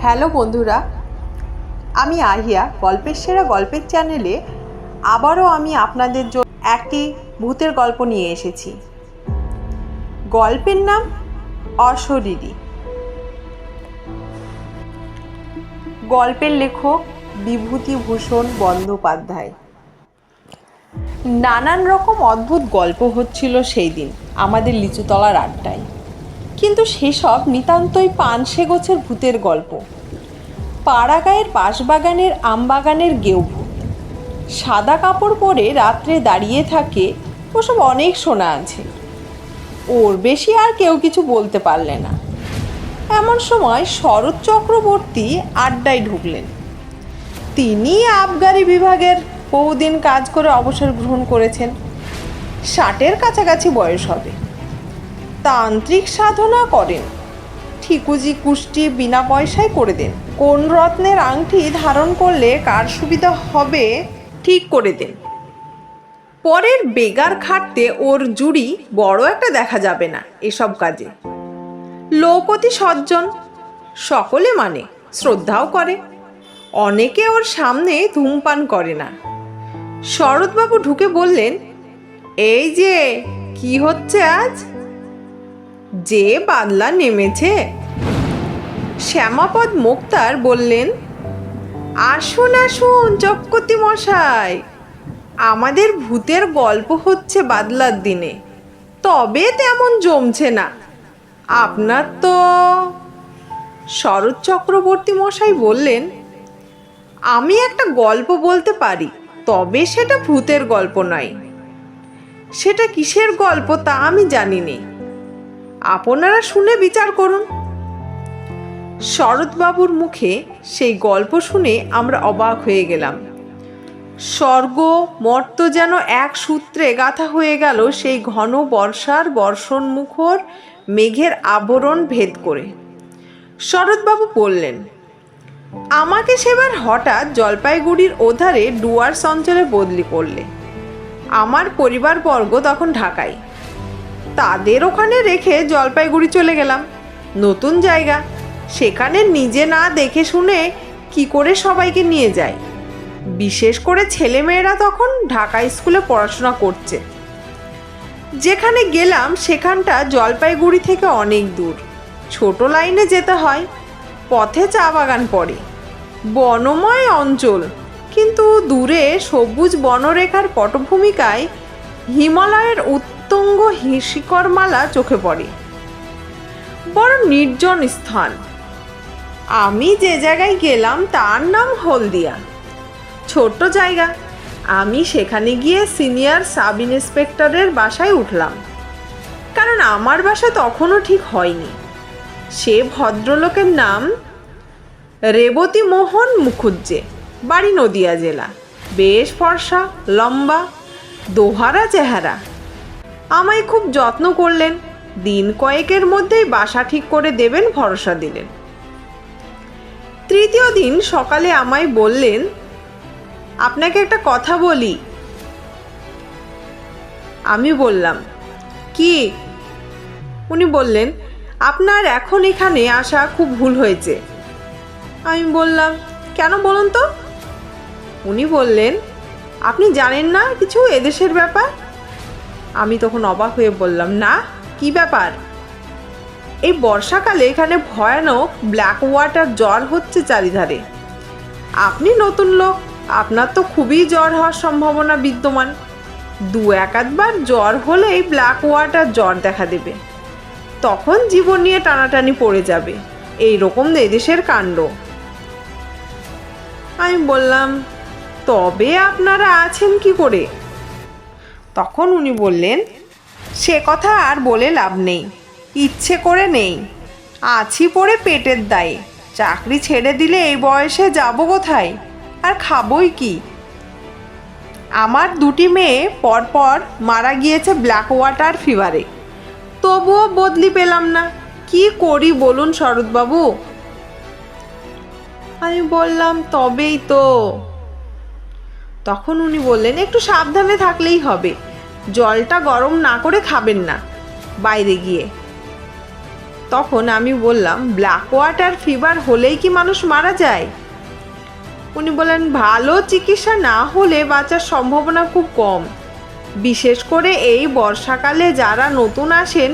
Hello বন্ধুরা, আমি আহিয়া গল্পের সেরা গল্পের চ্যানেলে আবারও আমি আপনাদের জন্য একটি ভূতের গল্প নিয়ে এসেছি। গল্পের নাম অশরীরী। গল্পের লেখক বিভূতিভূষণ বন্দ্যোপাধ্যায়। নানান রকম অদ্ভুত গল্প হচ্ছিল সেই দিন আমাদের লিচুতলার আড্ডায়, কিন্তু সেসব নিতান্তই পানসে গোছের ভূতের গল্প। পাড়াগাঁয়ের বাঁশবাগানের আমবাগানের গেঁয়ো, সাদা কাপড় পরে রাত্রে দাঁড়িয়ে থাকে, ওসব অনেক শোনা আছে। ওর বেশি আর কেউ কিছু বলতে পারলে না। এমন সময় শরৎ চক্রবর্তী আড্ডায় ঢুকলেন। তিনি আবগারি বিভাগের বহুদিন কাজ করে অবসর গ্রহণ করেছেন। 60-এর কাছাকাছি বয়স হবে। তান্ত্রিক সাধনা করেন। ঠিকুজি কুষ্টি বিনা পয়সায় করে দেন। কোন রত্নের আংটি ধারণ করলে কার সুবিধা হবে ঠিক করে দেন। পরের বেগার খাটতে ওর জুড়ি বড় একটা দেখা যাবে না এসব কাজে। লোক অতি সজ্জন, সকলে মানে, শ্রদ্ধাও করে। অনেকে ওর সামনে ধূমপান করে না। শরৎবাবু ঢুকে বললেন, এই যে কি হচ্ছে আজ? যে বাদলা নেমেছে। শ্যামাপদ মোক্তার বললেন, আসুন আসুন চক্রবর্তী মশাই, আমাদের ভূতের গল্প হচ্ছে বাদলার দিনে, তবে তেমন জমছে না। আপনার তো। শরৎ চক্রবর্তী মশাই বললেন, আমি একটা গল্প বলতে পারি, তবে সেটা ভূতের গল্প নয়। সেটা কিসের গল্প তা আমি জানি নে, আপনারা শুনে বিচার করুন। শরৎবাবুর মুখে সেই গল্প শুনে আমরা অবাক হয়ে গেলাম। স্বর্গ মর্ত যেন এক সূত্রে গাঁথা হয়ে গেল সেই ঘন বর্ষার বর্ষণমুখর মেঘের আবরণ ভেদ করে। শরৎবাবু বললেন, আমাকে সেবার হঠাৎ জলপাইগুড়ির ওধারে ডুয়ার্স অঞ্চলে বদলি করলে। আমার পরিবারবর্গ তখন ঢাকায়। তাদের ওখানে রেখে জলপাইগুড়ি চলে গেলাম। নতুন জায়গা, সেখানে নিজে না দেখে শুনে কি করে সবাইকে নিয়ে যায়। বিশেষ করে ছেলেমেয়েরা তখন ঢাকা স্কুলে পড়াশোনা করছে। যেখানে গেলাম সেখানটা জলপাইগুড়ি থেকে অনেক দূর। ছোট লাইনে যেতে হয়। পথে চা বাগান পড়ে। বনময় অঞ্চল, কিন্তু দূরে সবুজ বনরেখার পটভূমিকায় হিমালয়ের উত্তুঙ্গ শিকড়মালা চোখে পড়ে। বড় নির্জন স্থান। আমি যে জায়গায় গেলাম তার নাম হলদিয়া। ছোট্ট জায়গা। আমি সেখানে গিয়ে সিনিয়র সাব ইন্সপেক্টরের বাসায় উঠলাম, কারণ আমার বাসা তখনও ঠিক হয়নি। সে ভদ্রলোকের নাম রেবতী মোহন মুখুজ্জে, বাড়ি নদিয়া জেলা। বেশ ফর্সা, লম্বা, দোহারা চেহারা। আমায় খুব যত্ন করলেন। দিন কয়েকের মধ্যেই বাসা ঠিক করে দেবেন ভরসা দিলেন। তৃতীয় দিন সকালে আমায় বললেন, আপনাকে একটা কথা বলি। আমি বললাম, কি? উনি বললেন, আপনার এখন এখানে আসা খুব ভুল হয়েছে। আমি বললাম, কেন বলুন তো? উনি বললেন, আপনি জানেন না কিছু এদেশের ব্যাপার? আমি তখন অবাক হয়ে বললাম, না, কি ব্যাপার? এই বর্ষাকালে এখানে ভয়ানক ব্ল্যাক ওয়াটার জ্বর হচ্ছে চারিধারে। আপনি নতুন লোক, আপনার তো খুবই জ্বর হওয়ার সম্ভাবনা বিদ্যমান। 2-1 জ্বর হলেই ব্ল্যাক ওয়াটার জ্বর দেখা দেবে। তখন জীবন নিয়ে টানাটানি পড়ে যাবে। এই রকম এদেশের কাণ্ড। আমি বললাম, তবে আপনারা আছেন কি করে? তখন উনি বললেন, সে কথা আর বলে লাভ নেই। ইচ্ছে করে নেই, আছি পড়ে পেটের দায়ে। চাকরি ছেড়ে দিলে এই বয়সে যাব কোথায়, আর খাবই কি? আমার 2টি মেয়ে পরপর মারা গিয়েছে ব্ল্যাক ওয়াটার ফিভারে। তবুও বদলি পেলাম না। কি করি বলুন শরৎবাবু? আমি বললাম, তবেই তো। তখন উনি বললেন, একটু সাবধানে থাকলেই হবে। জলটা গরম না করে খাবেন না বাইরে গিয়ে। তখন আমি বললাম, ব্ল্যাক ওয়াটার ফিভার হলেই কি মানুষ মারা যায়? উনি বললেন, ভালো চিকিৎসা না হলে বাঁচার সম্ভাবনা খুব কম, বিশেষ করে এই বর্ষাকালে যারা নতুন আসেন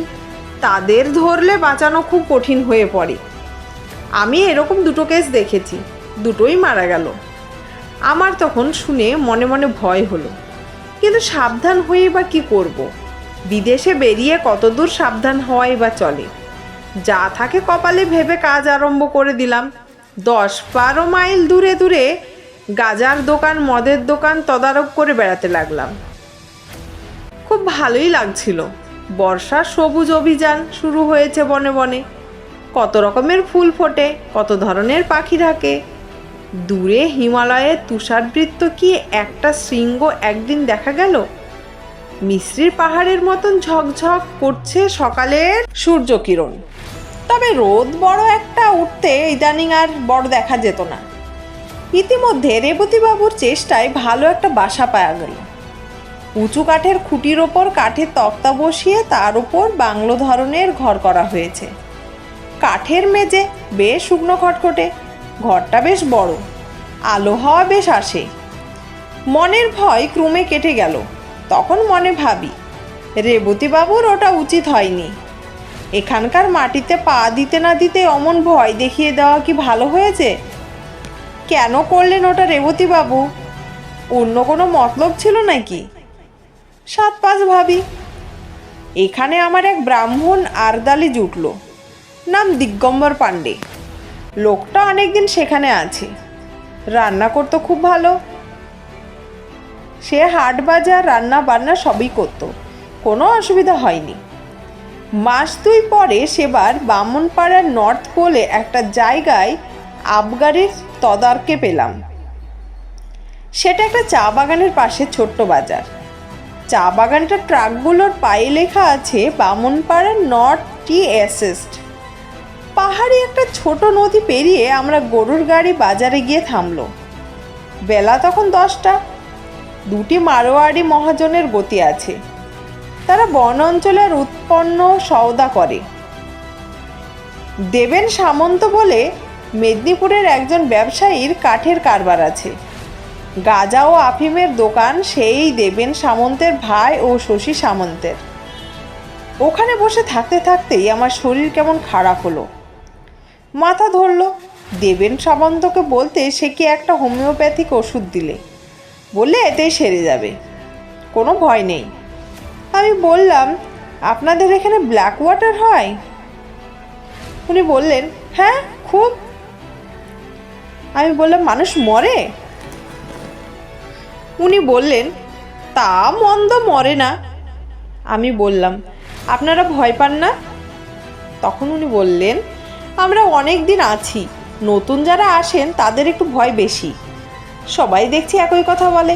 তাদের ধরলে বাঁচানো খুব কঠিন হয়ে পড়ে। আমি এরকম দুটো কেস দেখেছি, দুটোই মারা গেল। আমার তখন শুনে মনে মনে ভয় হলো, কিন্তু সাবধান হয়ে বা কী করব? বিদেশে বেরিয়ে কতদূর সাবধান হওয়াই বা চলে? যা থাকে কপালে ভেবে কাজ আরম্ভ করে দিলাম। 10-12 মাইল দূরে দূরে গাজার দোকান, মদের দোকান তদারক করে বেড়াতে লাগলাম। খুব ভালোই লাগছিল। বর্ষার সবুজ অভিযান শুরু হয়েছে বনে বনে। কত রকমের ফুল ফোটে, কত ধরনের পাখি ডাকে। দূরে হিমালয়ের তুষারবৃত্ত কি একটা শৃঙ্গ একদিন দেখা গেল। মিশ্রির পাহাড়ের মতন ঝকঝক করছে সকালের সূর্যকিরণ। তবে রোদ বড় একটা উঠতে ইদানিং আর বড় দেখা যেত না। ইতিমধ্যে রেবতীবাবুর চেষ্টায় ভালো একটা বাসা পাওয়া গেল। উঁচু কাঠের খুঁটির ওপর কাঠের তক্তা বসিয়ে তার উপর বাংলো ধরনের ঘর করা হয়েছে। কাঠের মেঝে, বেশ শুকনো খটখটে। ঘরটা বেশ বড়, আলো হাওয়া বেশ আসে। মনের ভয় ক্রমে কেটে গেল। তখন মনে ভাবি, রেবতীবাবুর ওটা উচিত হয়নি। এখানকার মাটিতে পা দিতে না দিতে অমন ভয় দেখিয়ে দেওয়া কি ভালো হয়েছে? কেন করলেন ওটা রেবতীবাবু? অন্য কোনো মতলব ছিল নাকি? 7-5 ভাবি। এখানে আমার এক ব্রাহ্মণ আরদালি জুটল, নাম দিগম্বর পাণ্ডে। লোকটা অনেকদিন সেখানে আছে। রান্না করতো খুব ভালো। সে হাট বাজার রান্না বান্না সবই করত, কোনো অসুবিধা হয়নি। মাস 2 পরে সেবার বামনপাড়ার নর্থ পোলে একটা জায়গায় আবগারির তদারকে পেলাম। সেটা একটা চা বাগানের পাশে ছোট্ট বাজার। চা বাগানটার ট্রাকগুলোর পায়ে লেখা আছে বামনপাড়ার নর্থ টি এসেস্ট। পাহাড়ি একটা ছোট নদী পেরিয়ে আমরা গরুর গাড়ি বাজারে গিয়ে থামলো। বেলা তখন 10টা। 2টি মারোয়াড়ি মহাজনের গতি আছে। তারা বন অঞ্চলের উৎপন্ন সওদা করে। দেবেন সামন্ত বলে মেদিনীপুরের একজন ব্যবসায়ীর কাঠের কারবার আছে। গাঁজা ও আফিমের দোকান সেই দেবেন সামন্তের ভাই ও শশী সামন্তের। ওখানে বসে থাকতে থাকতেই আমার শরীর কেমন খারাপ হলো, মাথা ধরলো। দেবেন সামন্তকে বলতে সে কি একটা হোমিওপ্যাথিক ওষুধ দিলে, বললে এতেই সেরে যাবে, কোনো ভয় নেই। আমি বললাম, আপনাদের এখানে ব্ল্যাক ওয়াটার হয়? উনি বললেন, হ্যাঁ খুব। আমি বললাম, মানুষ মরে? উনি বললেন, তা মন্দ মরে না। আমি বললাম, আপনারা ভয় পান না? তখন উনি বললেন, আমরা অনেক দিন আছি, নতুন যারা আসেন তাদের একটু ভয় বেশি। সবাই দেখছি একই কথা বলে।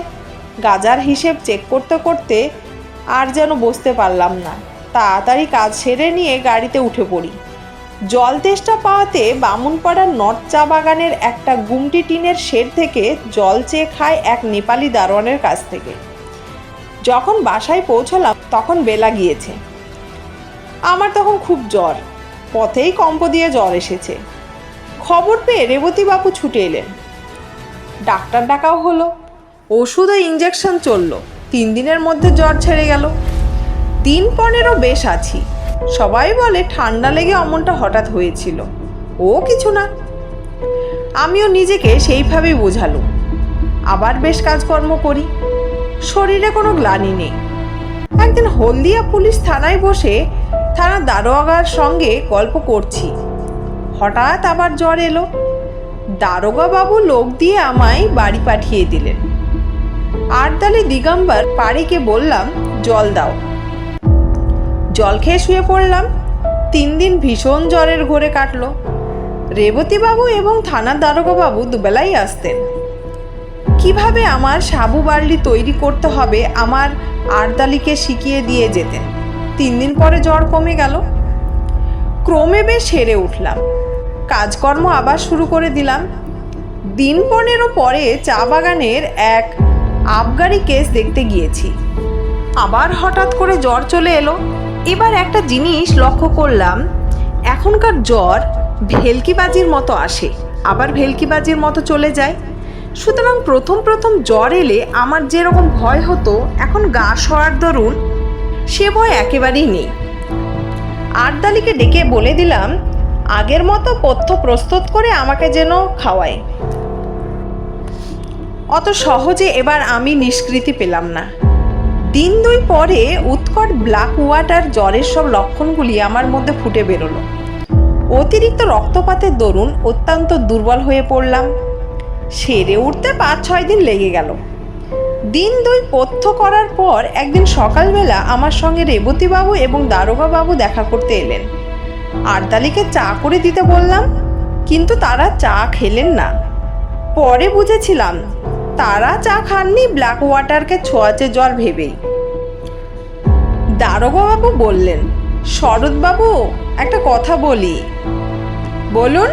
গাজার হিসেব চেক করতে করতে আর যেন বসতে পারলাম না। তাড়াতাড়ি কাজ সেরে নিয়ে গাড়িতে উঠে পড়ি। জল তেষ্টা পাওয়াতে বামুনপাড়ার নর্থ চা বাগানের একটা গুমটি টিনের শেড থেকে জল চেয়ে খায় এক নেপালি দারোয়ানের কাছ থেকে। যখন বাসায় পৌঁছলাম তখন বেলা গিয়েছে। আমার তখন খুব জ্বর, পথেই কম্প দিয়ে জ্বর এসেছে। খবর পেয়ে রেবতীবাবু ছুটে এলেন। ডাক্তার ডাকাও হলো, ওষুধ ও ইঞ্জেকশন চলল। 3 দিনের মধ্যে জ্বর ছেড়ে গেল। 3-15 বেশ আছি। সবাই বলে ঠান্ডা লেগে অমনটা হঠাৎ হয়েছিল, ও কিছু না। আমিও নিজেকে সেইভাবেই বোঝালুম। আবার বেশ কাজকর্ম করি, শরীরে কোনো গ্লানি নেই। একদিন হলদিয়া পুলিশ থানায় বসে থানার দারোগার সঙ্গে গল্প করছি। হঠাৎ আবার জ্বর এলো। দারোগা বাবু লোক দিয়ে আমায় বাড়ি পাঠিয়ে দিলেন। আরদালি দিগম্বর পাড়িকে বললাম, জল দাও। জল খেয়ে শুয়ে পড়লাম। 3 দিন ভীষণ জ্বরের ঘোরে কাটলো। রেবতীবাবু এবং থানার দারোগাবাবু দুবেলাই আসতেন। কিভাবে আমার সাবু বার্লি তৈরি করতে হবে আমার আরদালিকে শিখিয়ে দিয়ে যেতেন। 3 দিন পরে জ্বর কমে গেল। ক্রমে বেশ সেরে উঠলাম। কাজকর্ম আবার শুরু করে দিলাম। দিন 15 পরে চা বাগানের এক আবগারি কেস দেখতে গিয়েছি। আবার হঠাৎ করে জ্বর চলে এলো। এবার একটা জিনিস লক্ষ্য করলাম, এখনকার জ্বর ভেলকিবাজির মতো আসে, আবার ভেলকিবাজির মতো চলে যায়। সুতরাং প্রথম প্রথম জ্বর এলে আমার যেরকম ভয় হতো, এখন গা সরার দরুন সে ভয় একেবারেই নেই। আরদালিকে ডেকে বলে দিলাম আগের মতো পথ্য প্রস্তুত করে আমাকে যেন খাওয়ায়। অত সহজে এবার আমি নিষ্কৃতি পেলাম না। দিন 2 পরে উৎকট ব্ল্যাক ওয়াটার জ্বরের সব লক্ষণগুলি আমার মধ্যে ফুটে বেরোলো। অতিরিক্ত রক্তপাতের দরুন অত্যন্ত দুর্বল হয়ে পড়লাম। সেরে উঠতে 5-6 দিন লেগে গেল। দিন 2 পথ্য করার পর একদিন সকালবেলা আমার সঙ্গে রেবতীবাবু এবং দারোগাবাবু দেখা করতে এলেন। আরদালিকে চা করে দিতে বললাম, কিন্তু তারা চা খেলেন না। পরে বুঝেছিলাম তারা চা খাননি ব্ল্যাক ওয়াটারকে ছোঁয়াচে জ্বর ভেবেই। দারোগাবাবু বললেন, শরৎবাবু একটা কথা বলি। বলুন।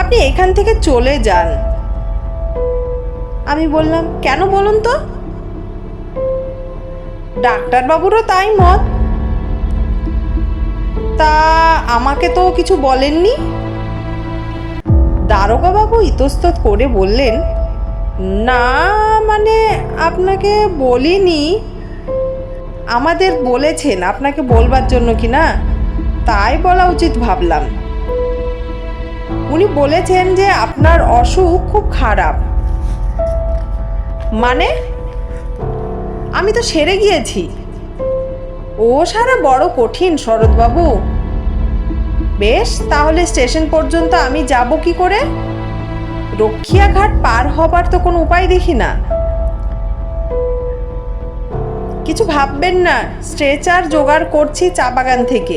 আপনি এখান থেকে চলে যান। আমি বললাম, কেন বলুন তো? ডাক্তারবাবুরও তাই মত। তা আমাকে তো কিছু বলেননি। দারোগাবাবু ইতস্তত করে বললেন, না মানে আপনাকে বলিনি। আমাদের বলেছেন আপনাকে বলবার জন্য কি না, তাই বলা উচিত ভাবলাম। উনি বলেছেন যে আপনার অসুখ খুব খারাপ। মানে? আমি তো সেরে গিয়েছি। ও সারা বড় কঠিন শরৎবাবু। বেশ, তাহলে স্টেশন পর্যন্ত আমি যাব কি করে? রক্ষিয়াঘাট পার হবার তো কোনো উপায় দেখি না। কিছু ভাববেন না, স্ট্রেচার জোগাড় করছি চা বাগান থেকে,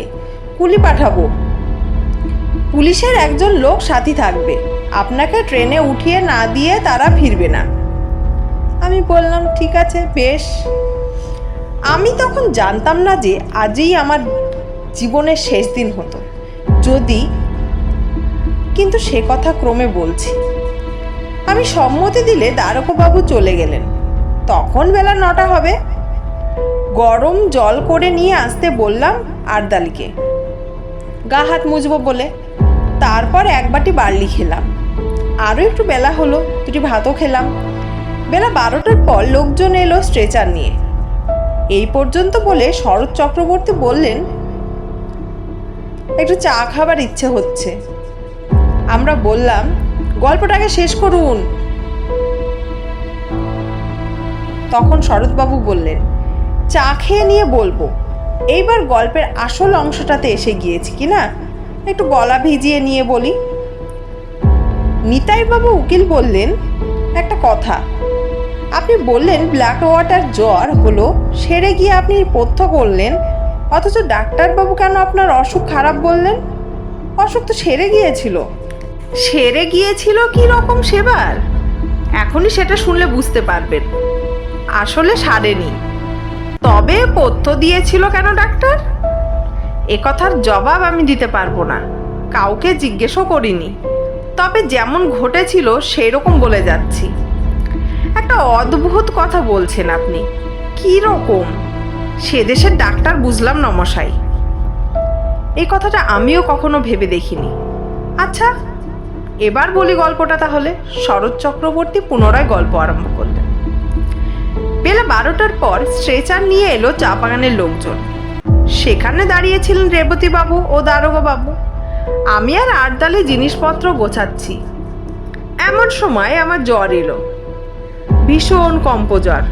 কুলি পাঠাবো। পুলিশের একজন লোক সাথী থাকবে, আপনাকে ট্রেনে উঠিয়ে না দিয়ে তারা ফিরবে না। আমি বললাম, ঠিক আছে, বেশ। আমি তখন জানতাম না যে আজই আমার জীবনের শেষ দিন হতো যদি, কিন্তু সে কথা ক্রমে বলছি। আমি সম্মতি দিলে দারোগাবাবু চলে গেলেন। তখন বেলা 9টা হবে। গরম জল করে নিয়ে আসতে বললাম আরদালিকে, গা হাত মুছবো বলে। তারপর 1 বাটি বার্লি খেলাম। আরও একটু বেলা হলো, 2টি ভাতও খেলাম। বেলা 12টার পর লোকজন এলো স্ট্রেচার নিয়ে। এই পর্যন্ত বলে শরৎ চক্রবর্তী বললেন, একটু চা খাবার ইচ্ছে হচ্ছে। আমরা বললাম, গল্পটাকে শেষ করুন। তখন শরৎবাবু বললেন, চা খেয়ে নিয়ে বলবো। এইবার গল্পের আসল অংশটাতে এসে গিয়েছি কিনা, একটু গলা ভিজিয়ে নিয়ে বলি। নিতাইবাবু উকিল বললেন, একটা কথা। আপনি বললেন ব্ল্যাক ওয়াটার জ্বর হলো, সেরে গিয়ে আপনি পথ্য করলেন, অথচ ডাক্তারবাবু কেন আপনার অসুখ খারাপ বললেন? অসুখ তো সেরে গিয়েছিল। সেরে গিয়েছিল কি রকম সেবার? এখনই সেটা শুনলে বুঝতে পারবেন। আসলে সারেনি। তবে পথ্য দিয়েছিল কেন ডাক্তার? এ কথার জবাব আমি দিতে পারবো না, কাউকে জিজ্ঞেসও করিনি। তবে যেমন ঘটেছিল সেই রকম বলে যাচ্ছি। একটা অদ্ভুত কথা বলছেন আপনি। কি রকম? সে দেশের ডাক্তার বুঝলাম না মশাই। এই কথাটা আমিও কখনো ভেবে দেখিনি। আচ্ছা, এবার বলি গল্পটা তাহলে। শরৎ চক্রবর্তী পুনরায় গল্প আরম্ভ করলেন। বেলা 12টার পর স্ট্রেচার নিয়ে এলো চা বাগানের লোকজন। সেখানে দাঁড়িয়েছিলেন রেবতীবাবু ও দারোগাবাবু। আমি আর আরদালি জিনিসপত্র গোছাচ্ছি। এমন সময় আমার জ্বর এলো, ভীষণ কম্পজ্বর।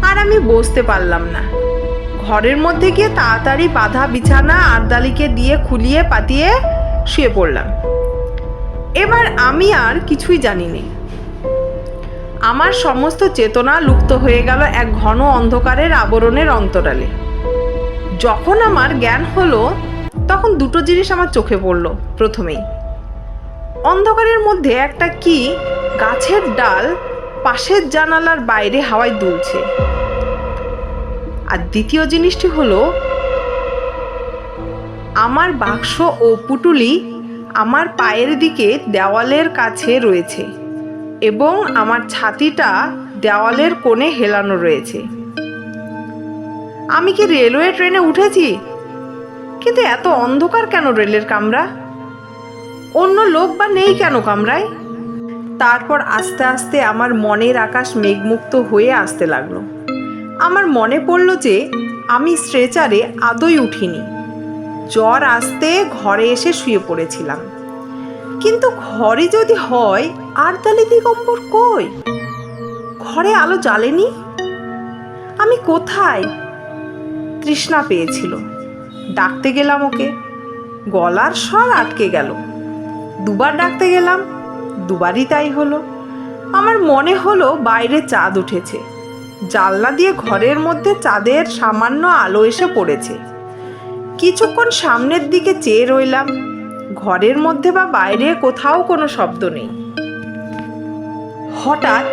আর আমি বসতে পারলাম না। ঘরের মধ্যে গিয়ে তাড়াতাড়ি বাঁধা বিছানা আরদালিকে দিয়ে খুলিয়ে পাতিয়ে শুয়ে পড়লাম। এবার আমি আর কিছুই জানিনি। আমার সমস্ত চেতনা লুপ্ত হয়ে গেল এক ঘন অন্ধকারের আবরণের অন্তরালে। যখন আমার জ্ঞান হলো, তখন 2টো জিনিস আমার চোখে পড়লো। প্রথমেই অন্ধকারের মধ্যে একটা কি গাছের ডাল পাশের জানালার বাইরে হাওয়ায় দুলছে। আর দ্বিতীয় জিনিসটি হলো, আমার বাক্স ও পুটুলি আমার পায়ের দিকে দেওয়ালের কাছে রয়েছে এবং আমার ছাতিটা দেওয়ালের কোণে হেলানো রয়েছে। আমি কি রেলওয়ে ট্রেনে উঠেছি? কিন্তু এত অন্ধকার কেন রেলের কামরা? অন্য লোক বা নেই কেন কামরায়? তারপর আস্তে আস্তে আমার মনের আকাশ মেঘমুক্ত হয়ে আসতে লাগলো। আমার মনে পড়ল যে আমি স্ট্রেচারে আদৌ উঠিনি। জ্বর আসতে ঘরে এসে শুয়ে পড়েছিলাম। কিন্তু ঘরে যদি হয়, আরতালি দিগম্বর কই? ঘরে আলো জ্বালেনি। আমি কোথায়? তৃষ্ণা পেয়েছিল, ডাকতে গেলাম ওকে, গলার স্বর আটকে গেল। দুবার ডাকতে গেলাম, দুবারই তাই হলো। আমার মনে হলো বাইরে চাঁদ উঠেছে। জানলা দিয়ে ঘরের মধ্যে চাঁদের সামান্য আলো এসে পড়েছে। কিছুক্ষণ সামনের দিকে চেয়ে রইলাম। ঘরের মধ্যে বা বাইরে কোথাও কোনো শব্দ নেই। হঠাৎ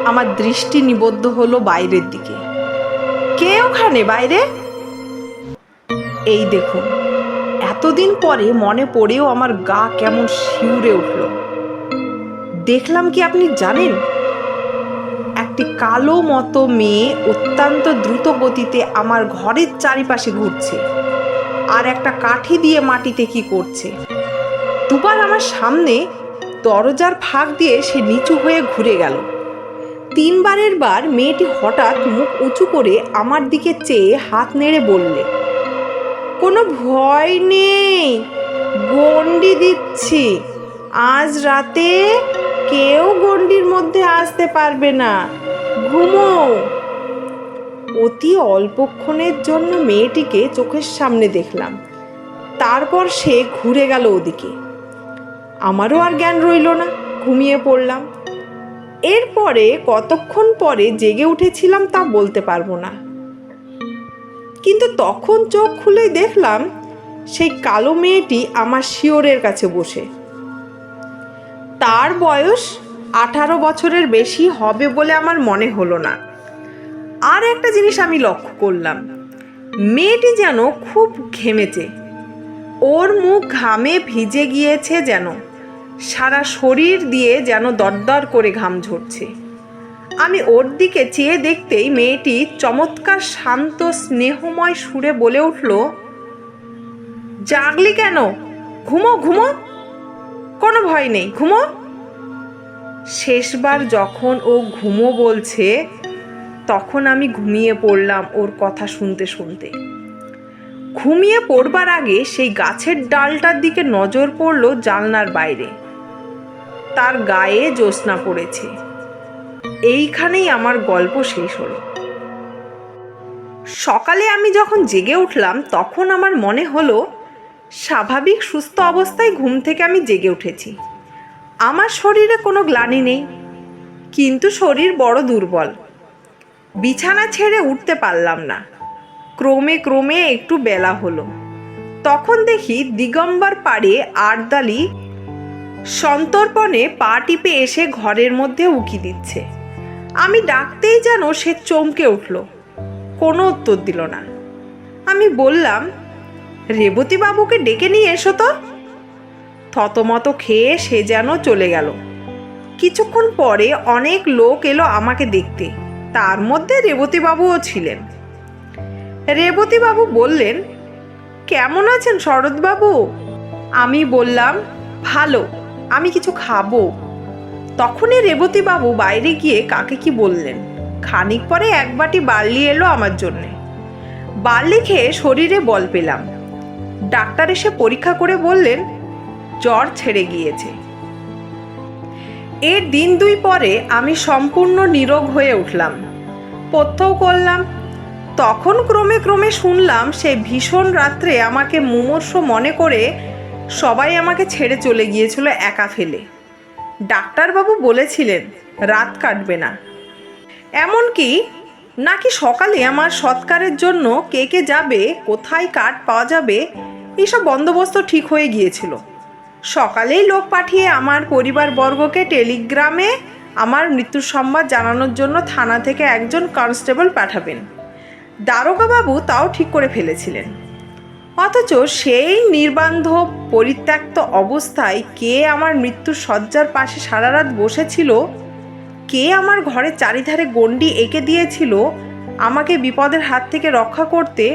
আমার দৃষ্টি নিবদ্ধ হলো বাইরের দিকে। কে ওখানে বাইরে? এই দেখুন, এতদিন পরে মনে পড়েও আমার গা কেমন শিউরে উঠল। দেখলাম কি আপনি জানেন? একটি কালো মতো মেয়ে অত্যন্ত দ্রুত গতিতে আমার ঘরের চারিপাশে ঘুরছে, আর একটা কাঠি দিয়ে মাটিতে কি করছে। দুবার আমার সামনে দরজার ফাঁক দিয়ে সে নিচু হয়ে ঘুরে গেল। তিনবারের বার মেয়েটি হঠাৎ মুখ উঁচু করে আমার দিকে চেয়ে হাত নেড়ে বললে, কোনো ভয় নেই, গণ্ডি দিচ্ছি, আজ রাতে কেউ গণ্ডির মধ্যে আসতে পারবে না, ঘুমো। অতি অল্পক্ষণের জন্য মেয়েটিকে চোখের সামনে দেখলাম। তারপর সে ঘুরে গেল ওদিকে। আমারও আর জ্ঞান রইল না, ঘুমিয়ে পড়লাম। এরপরে কতক্ষণ পরে জেগে উঠেছিলাম তা বলতে পারবো না, কিন্তু তখন চোখ খুলেই দেখলাম সেই কালো মেয়েটি আমার শিয়রের কাছে বসে। তার বয়স 18 বছরের বেশি হবে বলে আমার মনে হলো না। আর একটা জিনিস আমি লক্ষ্য করলাম, মেয়েটি যেন খুব ঘেমেছে। ওর মুখ ঘামে ভিজে গিয়েছে, যেন সারা শরীর দিয়ে যেন দরদর করে ঘাম ঝরছে। আমি ওর দিকে চেয়ে দেখতেই মেয়েটি চমৎকার শান্ত স্নেহময় সুরে বলে উঠল, জাগলি কেন? ঘুমো ঘুমো, কোনো ভয় নেই, ঘুমো। শেষবার যখন ও ঘুমো বলছে, তখন আমি ঘুমিয়ে পড়লাম ওর কথা শুনতে শুনতে। ঘুমিয়ে পড়বার আগে সেই গাছের ডালটার দিকে নজর পড়ল জানলার বাইরে। তার গায়ে জ্যোৎস্না পড়েছে। এইখানেই আমার গল্প শেষ হলো। সকালে আমি যখন জেগে উঠলাম, তখন আমার মনে হলো স্বাভাবিক সুস্থ অবস্থায় ঘুম থেকে আমি জেগে উঠেছি। আমার শরীরে কোনো গ্লানি নেই, কিন্তু শরীর বড় দুর্বল। বিছানা ছেড়ে উঠতে পারলাম না। ক্রমে ক্রমে একটু বেলা হলো। তখন দেখি দিগম্বর পাড়ে আরদালি সন্তর্পণে পা টিপে এসে ঘরের মধ্যে উকি দিচ্ছে। আমি ডাকতেই যেন সে চমকে উঠল, কোনো উত্তর দিল না। আমি বললাম, রেবতীবাবুকে ডেকে নিয়ে এসো তো। থতমত খেয়ে সে যেন চলে গেল। কিছুক্ষণ পরে অনেক লোক এলো আমাকে দেখতে, তার মধ্যে রেবতীবাবুও ছিলেন। রেবতীবাবু বললেন, কেমন আছেন শরৎবাবু? আমি বললাম, ভালো, আমি কিছু খাবো। তখনই রেবতীবাবু বাইরে গিয়ে কাকে কি বললেন। খানিক পরে এক বাটি বার্লি এলো আমার জন্যে। বার্লি খেয়ে শরীরে বল পেলাম। ডাক্তার এসে পরীক্ষা করে বললেন, জ্বর ছেড়ে গিয়েছে। এর দিন দুই পরে আমি সম্পূর্ণ নীরোগ হয়ে উঠলাম, পথ্যও করলাম। তখন ক্রমে ক্রমে শুনলাম সে ভীষণ রাত্রে আমাকে মুমূর্ষ মনে করে সবাই আমাকে ছেড়ে চলে গিয়েছিল একা ফেলে। ডাক্তারবাবু বলেছিলেন রাত কাটবে না। এমনকি নাকি সকালে আমার সৎকারের জন্য কে কে যাবে, কোথায় কাঠ পাওয়া যাবে, এইসব বন্দোবস্ত ঠিক হয়ে গিয়েছিল। সকালেই লোক পাঠিয়ে আমার পরিবারবর্গকে টেলিগ্রামে আমার মৃত্যুর সংবাদ জানানোর জন্য থানা থেকে একজন কনস্টেবল পাঠাবেন। দারোগাবাবু তাও ঠিক করে ফেলেছিলেন। অথচ সেই নির্বান্ধব পরিত্যক্ত অবস্থায় কে আমার মৃত্যুর শয্যার পাশে সারা রাত বসেছিল, কে আমার ঘরের চারিধারে গণ্ডি এঁকে দিয়েছিল আমাকে বিপদের হাত থেকে রক্ষা করতে,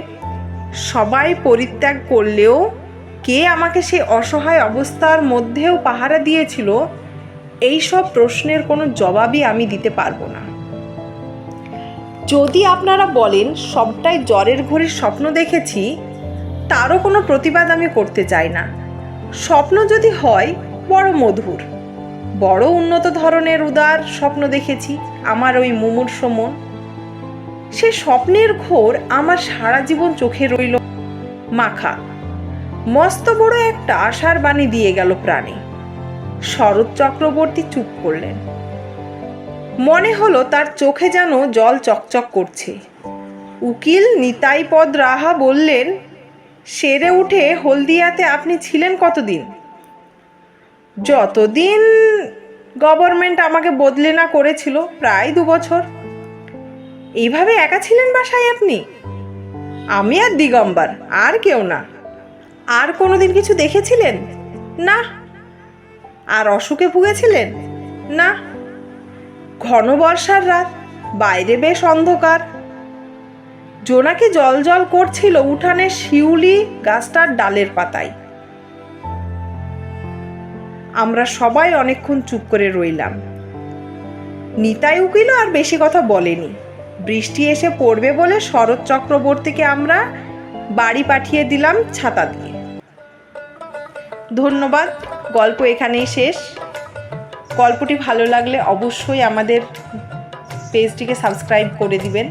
সবাই পরিত্যাগ করলেও কে আমাকে সেই অসহায় অবস্থার মধ্যেও পাহারা দিয়েছিল, এই সব প্রশ্নের কোনো জবাবই আমি দিতে পারবো না। যদি আপনারা বলেন সবটাই জ্বরের ঘড়ির স্বপ্ন দেখেছি, তারও কোনো প্রতিবাদ আমি করতে চাই না। স্বপ্ন যদি হয় বড় মধুর, বড় উন্নত ধরনের উদার স্বপ্ন দেখেছি আমার ওই মুমূর্ষ মন। সে স্বপ্নের ঘোর আমার সারা জীবন চোখে রইল মাখা। মস্ত বড় একটা আশার বাণী দিয়ে গেল প্রাণে। শরৎ চক্রবর্তী চুপ করলেন। মনে হলো তার চোখে যেন জল চকচক করছে। উকিল নিতাইপদ রাহা বললেন, সেরে উঠে হলদিয়াতে আপনি ছিলেন কতদিন? যতদিন গভর্নমেন্ট আমাকে বদলে না করেছিল, প্রায় 2 বছর। এইভাবে একা ছিলেন বাসায় আপনি? আমি আর দিগম্বর, আর কেউ না। আর কোনোদিন কিছু দেখেছিলেন? না। আর অসুখে ভুগেছিলেন? না। ঘন বর্ষার রাত, বাইরে বেশ অন্ধকার, জোনাকি জল জল করছিল উঠানের শিউলি গাছটার ডালের পাতায়। আমরা সবাই অনেকক্ষণ চুপ করে রইলাম। নিতাই উকিলও আর বেশি কথা বলেনি। বৃষ্টি এসে পড়বে বলে শরৎ চক্রবর্তীকে আমরা বাড়ি পাঠিয়ে দিলাম ছাতা দিয়ে। ধন্যবাদ। গল্প এখানেই শেষ। গল্পটি ভালো লাগলে অবশ্যই আমাদের পেজটিকে সাবস্ক্রাইব করে দিবেন।